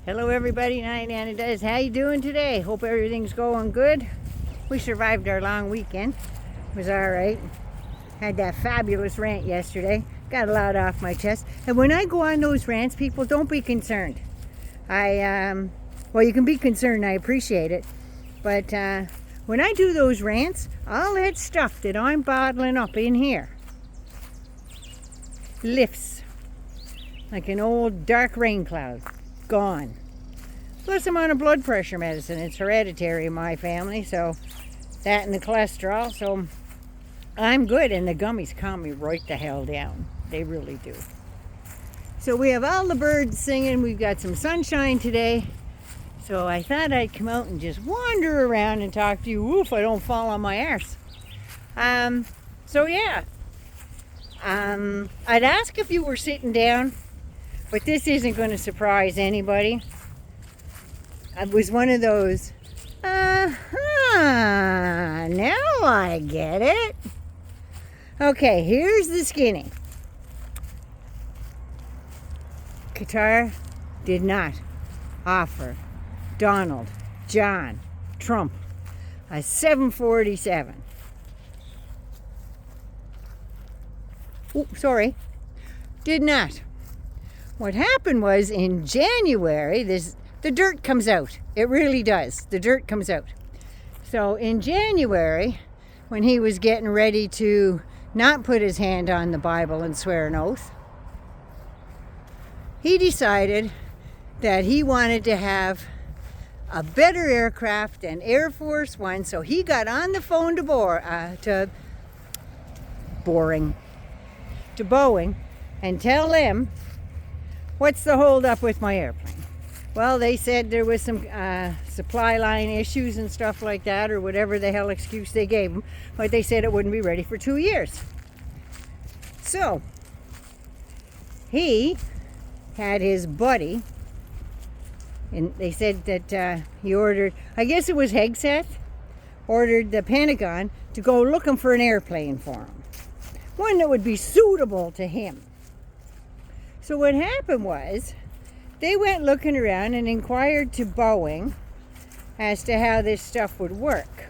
Hello everybody, Night Anna does. How you doing today? Hope everything's going good. We survived our long weekend. It was alright. Had that fabulous rant yesterday. Got a lot off my chest. And when I go on those rants, people, don't be concerned. Well, you can be concerned, I appreciate it. But when I do those rants, all that stuff that I'm bottling up in here lifts like an old dark rain cloud. Gone. Plus I'm on a blood pressure medicine. It's hereditary in my family, so that and the cholesterol, so I'm good. And the gummies calm me right the hell down. They really do. So we have all the birds singing. We've got some sunshine today, so I thought I'd come out and just wander around and talk to you. Woof, I don't fall on my arse. So yeah, I'd ask if you were sitting down, but this isn't going to surprise anybody. It was one of those, now I get it. Okay, here's the skinny. Qatar did not offer Donald John Trump a 747. Sorry, did not. What happened was in January, the dirt comes out. It really does. The dirt comes out. So in January, when he was getting ready to not put his hand on the Bible and swear an oath, he decided that he wanted to have a better aircraft than Air Force One. So he got on the phone to Boeing and tell them, what's the hold up with my airplane? Well, they said there was some supply line issues and stuff like that, or whatever the hell excuse they gave them, but they said it wouldn't be ready for 2 years. So he had his buddy, and they said that he ordered, I guess it was Hegseth, ordered the Pentagon to go looking for an airplane for him, one that would be suitable to him. So what happened was, they went looking around and inquired to Boeing as to how this stuff would work.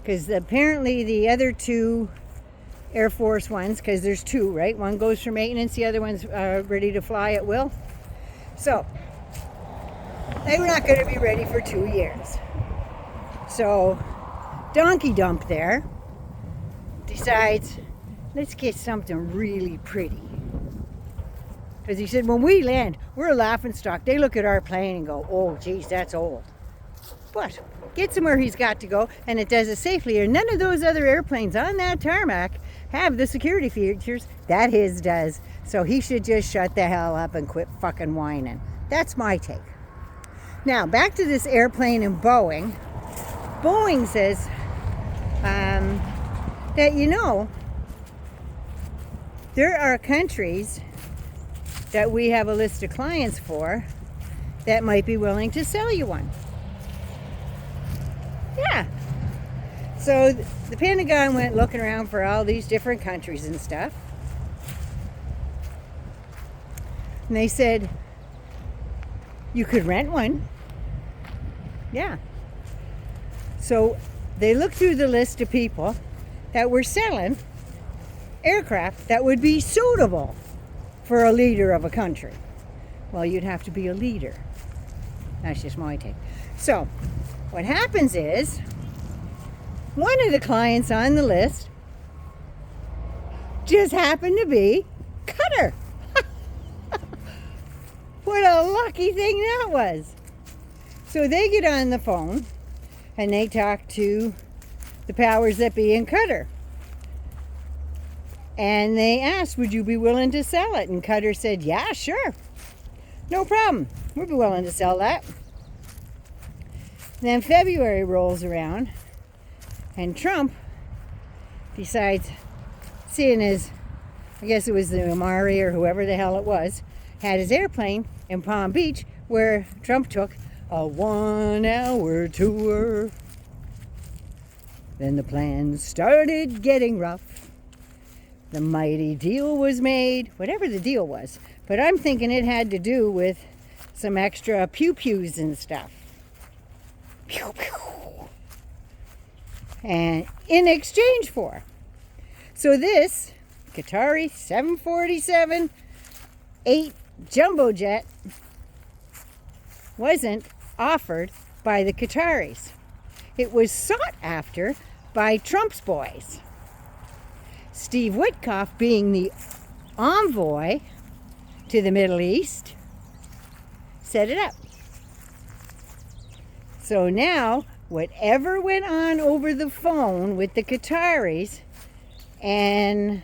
Because apparently the other two Air Force Ones, because there's two, right? One goes for maintenance, the other one's ready to fly at will. So they were not going to be ready for 2 years. So Donkey Dump there decides, let's get something really pretty. Because he said, when we land, we're a laughing stock. They look at our plane and go, oh, geez, that's old. But gets him where he's got to go, and it does it safely. And none of those other airplanes on that tarmac have the security features that his does. So he should just shut the hell up and quit fucking whining. That's my take. Now, back to this airplane and Boeing. Boeing says that, there are countries that we have a list of clients for that might be willing to sell you one. Yeah. So the Pentagon went looking around for all these different countries and stuff. And they said, you could rent one. Yeah. So they looked through the list of people that were selling aircraft that would be suitable for a leader of a country. Well, you'd have to be a leader. That's just my take. So what happens is, one of the clients on the list just happened to be Qatar. What a lucky thing that was. So they get on the phone and they talk to the powers that be in Qatar. And they asked, would you be willing to sell it? And Qatar said, yeah, sure. No problem. We'll be willing to sell that. Then February rolls around, and Trump decides, seeing as, I guess it was the Amari or whoever the hell it was, had his airplane in Palm Beach, where Trump took a 1-hour tour. Then the plans started getting rough. The mighty deal was made, whatever the deal was. But I'm thinking it had to do with some extra pew-pews and stuff. Pew-pew. And in exchange for. So this Qatari 747 8 jumbo jet wasn't offered by the Qataris. It was sought after by Trump's boys. Steve Witkoff, being the envoy to the Middle East, set it up. So now, whatever went on over the phone with the Qataris and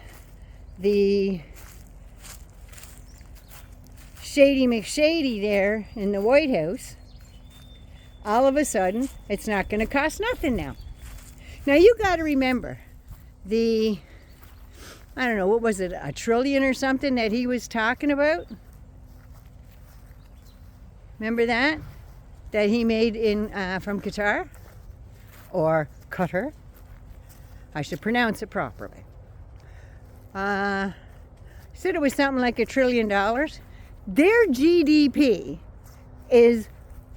the Shady McShady there in the White House, all of a sudden, it's not going to cost nothing now. Now, you got to remember, I don't know, what was it, $1 trillion or something that he was talking about? Remember that? That he made from Qatar? Or Qatar? I should pronounce it properly. Said it was something like $1 trillion. Their GDP is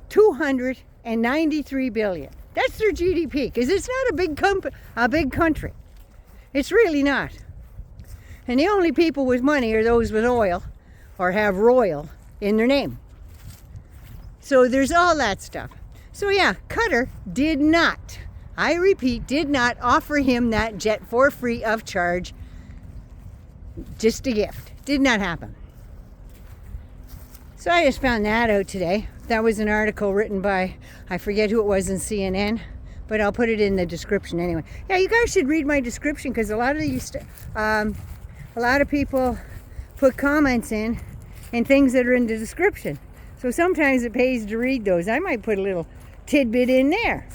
293 billion. That's their GDP, because it's not a big country. It's really not. And the only people with money are those with oil or have royal in their name. So there's all that stuff. So yeah, Qatar did not, I repeat, did not offer him that jet for free of charge. Just a gift. Did not happen. So I just found that out today. That was an article written by, I forget who it was in CNN, but I'll put it in the description anyway. Yeah, you guys should read my description, because a lot of people put comments in and things that are in the description. So sometimes it pays to read those. I might put a little tidbit in there.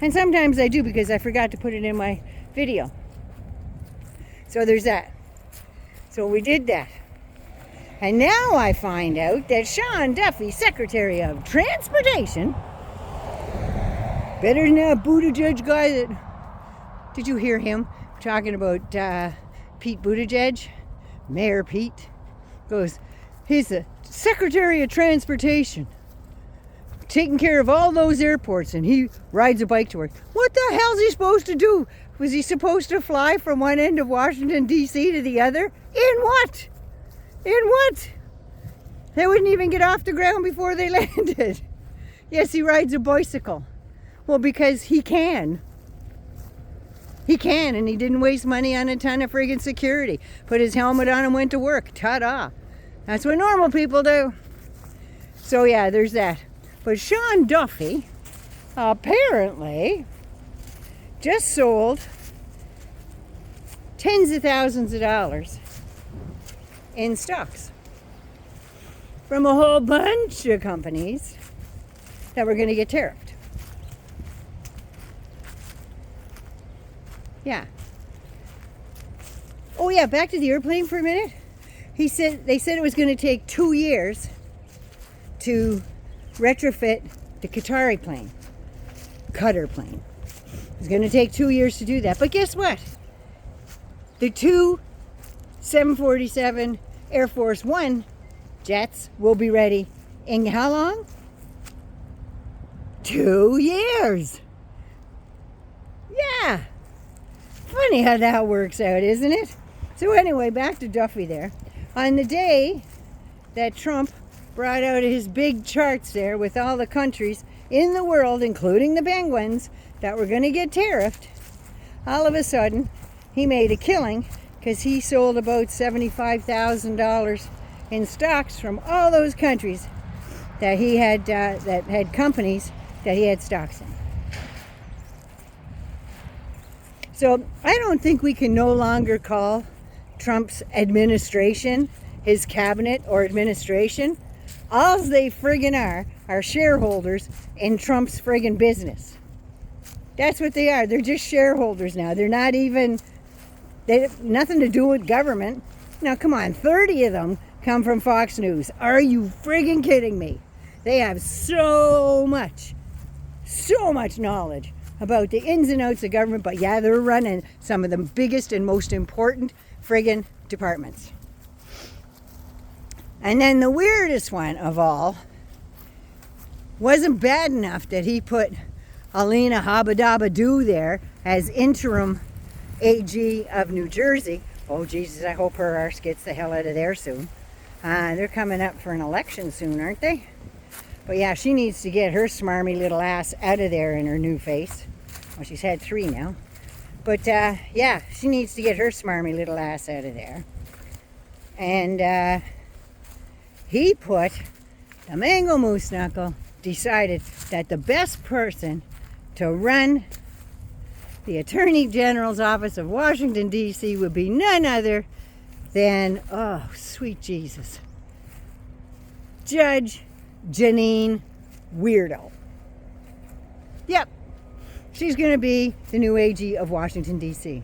And sometimes I do, because I forgot to put it in my video. So there's that. So we did that. And now I find out that Sean Duffy, Secretary of Transportation, better than that Buttigieg guy that... Did you hear him talking about Pete Buttigieg? Mayor Pete goes, he's the Secretary of Transportation, taking care of all those airports, and he rides a bike to work. What the hell's he supposed to do? Was he supposed to fly from one end of Washington, D.C. to the other? In what? In what? They wouldn't even get off the ground before they landed. Yes, he rides a bicycle. Well, because he can. He can, and he didn't waste money on a ton of friggin' security. Put his helmet on and went to work. Ta-da. That's what normal people do. So yeah, there's that. But Sean Duffy apparently just sold tens of thousands of dollars in stocks from a whole bunch of companies that were going to get tariffed. Yeah. Oh yeah, back to the airplane for a minute. They said it was going to take 2 years to retrofit the Qatar plane. It's going to take 2 years to do that. But guess what? The two 747 Air Force One jets will be ready in how long? 2 years. Yeah. Funny how that works out, isn't it? So anyway, back to Duffy there. On the day that Trump brought out his big charts there with all the countries in the world, including the penguins, that were going to get tariffed, all of a sudden he made a killing, because he sold about $75,000 in stocks from all those countries that he had, that had companies that he had stocks in. So I don't think we can no longer call Trump's administration his cabinet or administration. All they friggin' are shareholders in Trump's friggin' business. That's what they are. They're just shareholders now. They're not even, they have nothing to do with government. Now come on, 30 of them come from Fox News. Are you friggin' kidding me? They have so much knowledge about the ins and outs of government, but yeah, they're running some of the biggest and most important friggin' departments. And then the weirdest one of all Wasn't bad enough that he put Alina Habadabadoo there as interim AG of New Jersey. Oh, Jesus, I hope her arse gets the hell out of there soon. They're coming up for an election soon, aren't they? But yeah, she needs to get her smarmy little ass out of there in her new face. Well, she's had 3 now. But yeah, she needs to get her smarmy little ass out of there. And he put, the Mango Moose Knuckle decided that the best person to run the Attorney General's office of Washington, D.C. would be none other than, oh, sweet Jesus, Judge Jeanine Weirdo. Yep, she's going to be the new AG of Washington, D.C.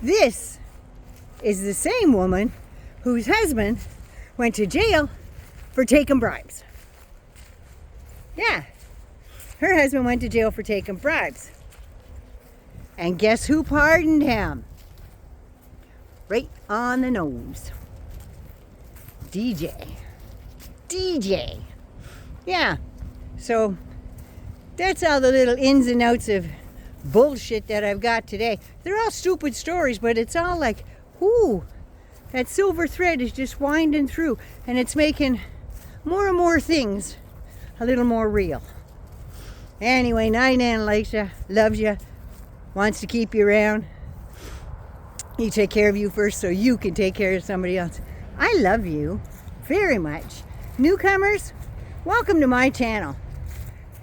This is the same woman whose husband went to jail for taking bribes. Yeah, her husband went to jail for taking bribes. And guess who pardoned him? Right on the nose. DJ. Yeah, so that's all the little ins and outs of bullshit that I've got today. They're all stupid stories, but it's all like, ooh, that silver thread is just winding through, and it's making more and more things a little more real. Anyway, Nine Ann likes you, loves you, wants to keep you around. You take care of you first so you can take care of somebody else. I love you very much. Newcomers, welcome to my channel.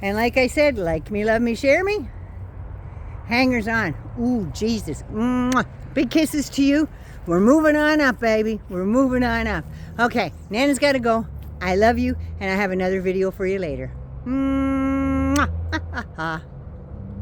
And like I said, like me, love me, share me. Hangers on. Ooh, Jesus. Mwah. Big kisses to you. We're moving on up, baby. We're moving on up. Okay, Nana's got to go. I love you, and I have another video for you later. Mwah.